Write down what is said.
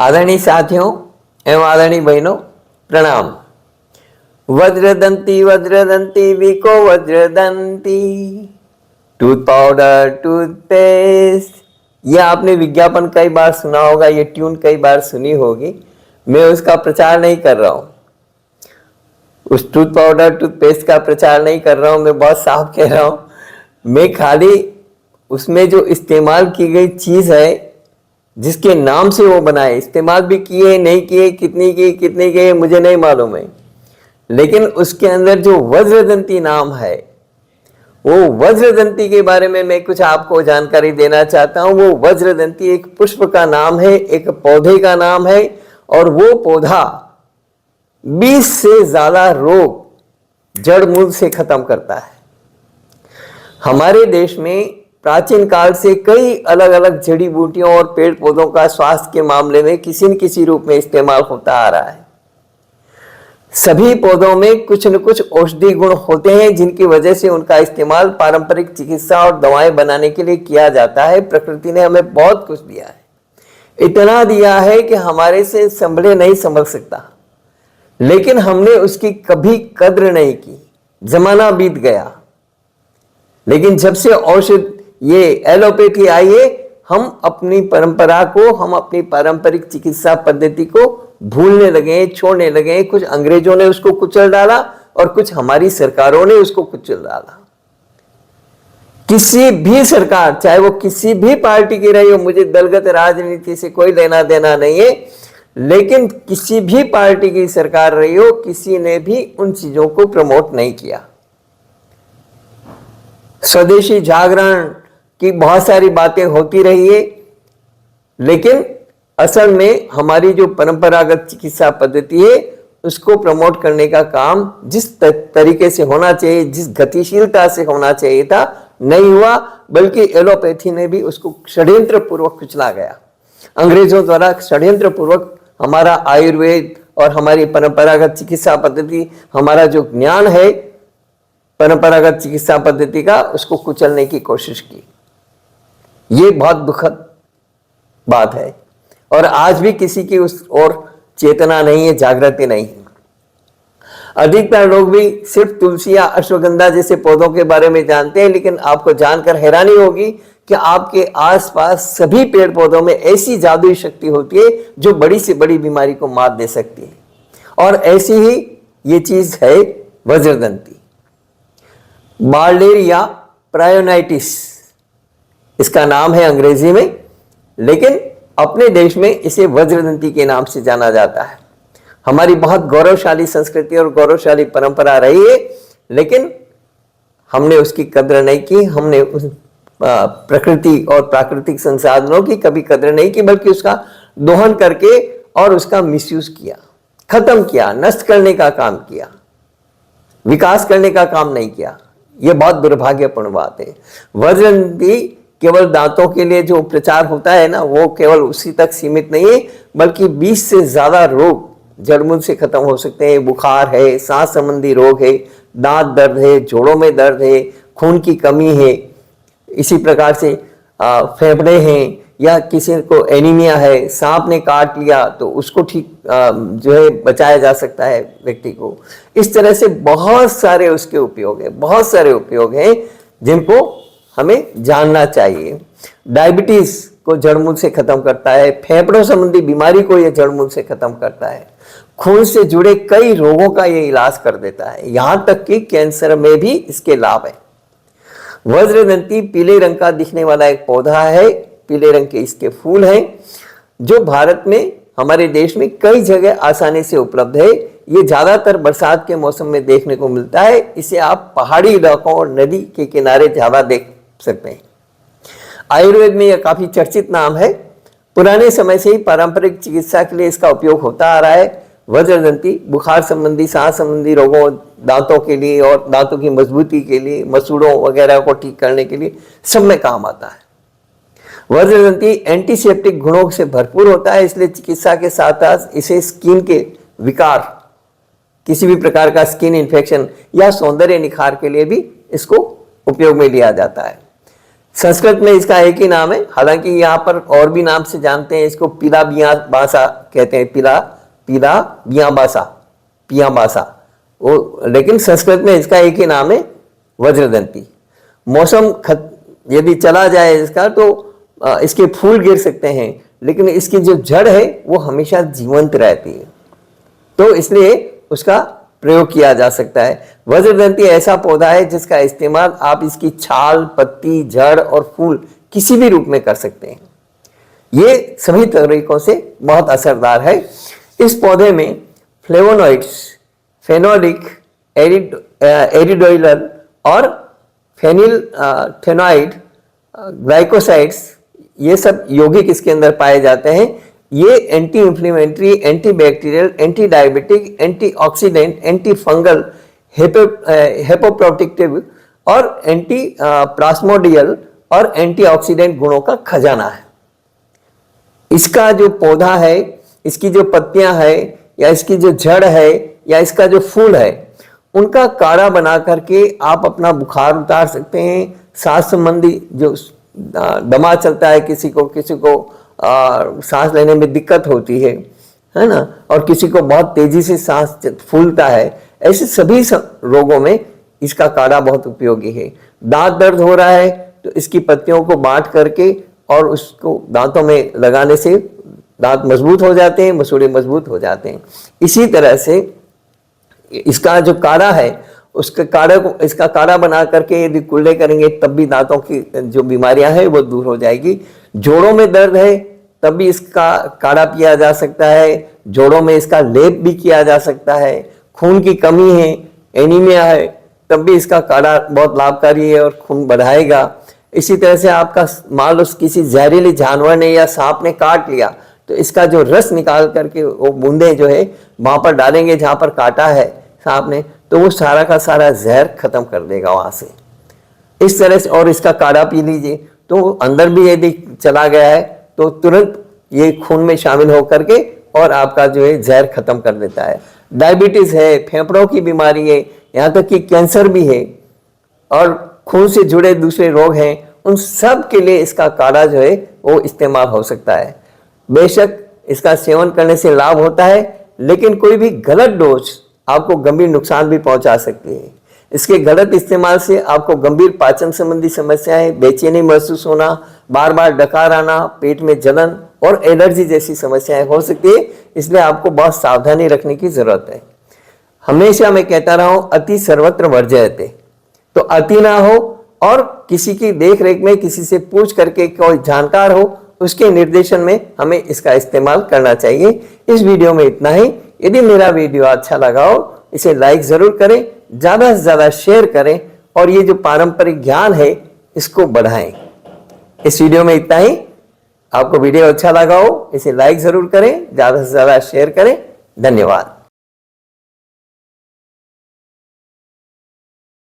आदरणीय साथियों एवं आदरणीय बहनों, प्रणाम। Vajradanti Vajradanti Vicco Vajradanti, tooth powder toothpaste, ये आपने विज्ञापन कई बार सुना होगा, ये ट्यून कई बार सुनी होगी। मैं उसका प्रचार नहीं कर रहा हूं, उस टूथ पाउडर टूथपेस्ट का प्रचार नहीं कर रहा हूं। मैं बहुत साफ कह रहा हूं, मैं खाली उसमें जो इस्तेमाल की गई चीज है, जिसके नाम से वो बनाए, इस्तेमाल भी किए नहीं किए, कितनी की मुझे नहीं मालूम है, लेकिन उसके अंदर जो वज्रदंती नाम है, वो वज्रदंती के बारे में मैं कुछ आपको जानकारी देना चाहता हूं। वो वज्रदंती एक पुष्प का नाम है, एक पौधे का नाम है, और वो पौधा 20 से ज्यादा रोग जड़ मूल से खत्म करता है। हमारे देश में प्राचीन काल से कई अलग अलग जड़ी बूटियों और पेड़ पौधों का स्वास्थ्य के मामले में किसी न किसी रूप में इस्तेमाल होता आ रहा है। सभी पौधों में कुछ न कुछ औषधि गुण होते हैं, जिनकी वजह से उनका इस्तेमाल पारंपरिक चिकित्सा और दवाएं बनाने के लिए किया जाता है। प्रकृति ने हमें बहुत कुछ दिया है, इतना दिया है कि हमारे से संभले नहीं संभल सकता, लेकिन हमने उसकी कभी कद्र नहीं की। जमाना बीत गया, लेकिन जब से औषध ये एलोपैथी आई है, हम अपनी परंपरा को, हम अपनी पारंपरिक चिकित्सा पद्धति को भूलने लगे, छोड़ने लगे। कुछ अंग्रेजों ने उसको कुचल डाला और कुछ हमारी सरकारों ने उसको कुचल डाला। किसी भी सरकार, चाहे वो किसी भी पार्टी की रही हो, मुझे दलगत राजनीति से कोई लेना देना नहीं है, लेकिन किसी भी पार्टी की सरकार रही हो, किसी ने भी उन चीजों को प्रमोट नहीं किया। स्वदेशी जागरण की बहुत सारी बातें होती रही है, लेकिन असल में हमारी जो परंपरागत चिकित्सा पद्धति है, उसको प्रमोट करने का काम जिस तरीके से होना चाहिए, जिस गतिशीलता से होना चाहिए था, नहीं हुआ, बल्कि एलोपैथी ने भी उसको षड्यंत्र पूर्वक कुचला गया। अंग्रेजों द्वारा षड्यंत्र पूर्वक हमारा आयुर्वेद और हमारी परंपरागत चिकित्सा पद्धति, हमारा जो ज्ञान है परंपरागत चिकित्सा पद्धति का, उसको कुचलने की कोशिश की। ये बहुत दुखद बात है, और आज भी किसी की उस ओर चेतना नहीं है, जागृति नहीं है। अधिकतर लोग भी सिर्फ तुलसी या अश्वगंधा जैसे पौधों के बारे में जानते हैं, लेकिन आपको जानकर हैरानी होगी कि आपके आसपास सभी पेड़ पौधों में ऐसी जादुई शक्ति होती है जो बड़ी से बड़ी बीमारी को मात दे सकती है। और ऐसी ही ये चीज है वज्रदंती। बार्लेरिया प्रायोनाइटिस इसका नाम है अंग्रेजी में, लेकिन अपने देश में इसे वज्रदंती के नाम से जाना जाता है। हमारी बहुत गौरवशाली संस्कृति और गौरवशाली परंपरा रही है, लेकिन हमने उसकी कद्र नहीं की। हमने उस प्रकृति और प्राकृतिक संसाधनों की कभी कद्र नहीं की, बल्कि उसका दोहन करके और उसका मिसयूज किया, खत्म किया, नष्ट करने का काम किया, विकास करने का काम नहीं किया। यह बहुत दुर्भाग्यपूर्ण बात है। वज्रदंती केवल दांतों के लिए जो प्रचार होता है ना, वो केवल उसी तक सीमित नहीं है, बल्कि 20 से ज्यादा रोग जड़मूल से खत्म हो सकते हैं। बुखार है, सांस संबंधी रोग है, दांत दर्द है, जोड़ों में दर्द है, खून की कमी है, इसी प्रकार से फेफड़े हैं, या किसी को एनीमिया है, सांप ने काट लिया तो उसको ठीक जो है बचाया जा सकता है व्यक्ति को। इस तरह से बहुत सारे उसके उपयोग है, बहुत सारे उपयोग हैं जिनको हमें जानना चाहिए। डायबिटीज को जड़मूल से खत्म करता है, फेफड़ों संबंधी बीमारी को यह जड़मूल से खत्म करता है, खून से जुड़े कई रोगों का यह इलाज कर देता है, यहां तक कि कैंसर में भी इसके लाभ है। वज्रदंती पीले रंग का दिखने वाला एक पौधा है, पीले रंग के इसके फूल हैं, जो भारत में, हमारे देश में कई जगह आसानी से उपलब्ध है। ये ज्यादातर बरसात के मौसम में देखने को मिलता है। इसे आप पहाड़ी इलाकों और नदी के किनारे ज्यादा देख सकते हैं। आयुर्वेद में यह काफी चर्चित नाम है। पुराने समय से ही पारंपरिक चिकित्सा के लिए इसका उपयोग होता आ रहा है। वज्रदंती बुखार संबंधी, सांस संबंधी रोगों, दांतों के लिए और दांतों की मजबूती के लिए, मसूड़ों वगैरह को ठीक करने के लिए सब में काम आता है। वज्रदंती एंटीसेप्टिक गुणों से भरपूर होता है, इसलिए चिकित्सा के साथ साथ इसे स्किन के विकार, किसी भी प्रकार का स्किन इन्फेक्शन या सौंदर्य निखार के लिए भी इसको उपयोग में लिया जाता है। संस्कृत में इसका एक ही नाम है, हालांकि यहाँ पर और भी नाम से जानते हैं इसको। पीला बिया बासा कहते हैं, पीला बिया बासा, पिया बासा वो, लेकिन संस्कृत में इसका एक ही नाम है, वज्रदंती। मौसम यदि चला जाए इसका तो इसके फूल गिर सकते हैं, लेकिन इसकी जो जड़ है वो हमेशा जीवंत रहती है, तो इसलिए उसका प्रयोग किया जा सकता है। वज्रदंती ऐसा पौधा है जिसका इस्तेमाल आप इसकी छाल, पत्ती, जड़ और फूल किसी भी रूप में कर सकते हैं। ये सभी तरीकों से बहुत असरदार है। इस पौधे में फ्लेवोनॉइड्स, फेनोलिक, एरिडोइलर और फेनिलथेनॉइड, ग्लाइकोसाइड्स, ये सब यौगिक इसके अंदर पाए जाते हैं। ये anti inflammatory, anti bacterial, anti diabetic, anti oxidant, anti fungal, hepatoprotective और एंटी प्लाज्मोडियल और एंटीऑक्सीडेंट गुणों का खजाना है। इसका जो पौधा है, इसकी जो पत्तियां है या इसकी जो जड़ है या इसका जो फूल है, उनका काढ़ा बना करके आप अपना बुखार उतार सकते हैं। सांस संबंधी जो दमा चलता है, किसी को सांस लेने में दिक्कत होती है ना, और किसी को बहुत तेजी से सांस फूलता है, ऐसे सभी रोगों में इसका काढ़ा बहुत उपयोगी है। दांत दर्द हो रहा है तो इसकी पत्तियों को बांट करके और उसको दांतों में लगाने से दांत मजबूत हो जाते हैं, मसूड़े मजबूत हो जाते हैं। इसी तरह से इसका जो काढ़ा है, इसका काढ़ा बना करके यदि कुल्ले करेंगे तब भी दांतों की जो बीमारियां हैं वो दूर हो जाएगी। जोड़ों में दर्द है तब भी इसका काढ़ा पिया जा सकता है। जोड़ों में इसका लेप भी किया जा सकता है। खून की कमी है, एनीमिया है, तब भी इसका काढ़ा बहुत लाभकारी है और खून बढ़ाएगा। इसी तरह से आपका मान लो किसी जहरीले जानवर ने या सांप ने काट लिया तो इसका जो रस निकाल करके वो बूंदे जो है वहां पर डालेंगे जहां पर काटा है सांप ने, तो वो सारा का सारा जहर खत्म कर देगा वहां से। इस तरह से और इसका काढ़ा पी लीजिए तो अंदर भी यदि चला गया है तो तुरंत ये खून में शामिल होकर के और आपका जो है जहर खत्म कर देता है। डायबिटीज है, फेफड़ों की बीमारी है, यहाँ तक कि कैंसर भी है और खून से जुड़े दूसरे रोग हैं, उन सब के लिए इसका काढ़ा जो है वो इस्तेमाल हो सकता है। बेशक इसका सेवन करने से लाभ होता है, लेकिन कोई भी गलत डोज आपको गंभीर नुकसान भी पहुंचा सकती है। इसके गलत इस्तेमाल से आपको गंभीर पाचन संबंधी समस्याएं, बेचैनी महसूस होना, बार बार डकार आना, पेट में जलन और एलर्जी जैसी समस्याएं हो सकती है। इसलिए आपको बहुत सावधानी रखने की जरूरत है। हमेशा मैं कहता रहा हूं, अति सर्वत्र वर्जयते, तो अति ना हो और किसी की देख रेख में किसी से पूछ करके कोई जानकार हो उसके निर्देशन में हमें इसका इस्तेमाल करना चाहिए। इस वीडियो में इतना ही। यदि मेरा वीडियो अच्छा लगा हो इसे लाइक जरूर करें, ज्यादा से ज्यादा शेयर करें और ये जो पारंपरिक ज्ञान है इसको बढ़ाएं। इस वीडियो में इतना ही। आपको वीडियो अच्छा लगा हो इसे लाइक जरूर करें, ज्यादा से ज्यादा शेयर करें। धन्यवाद।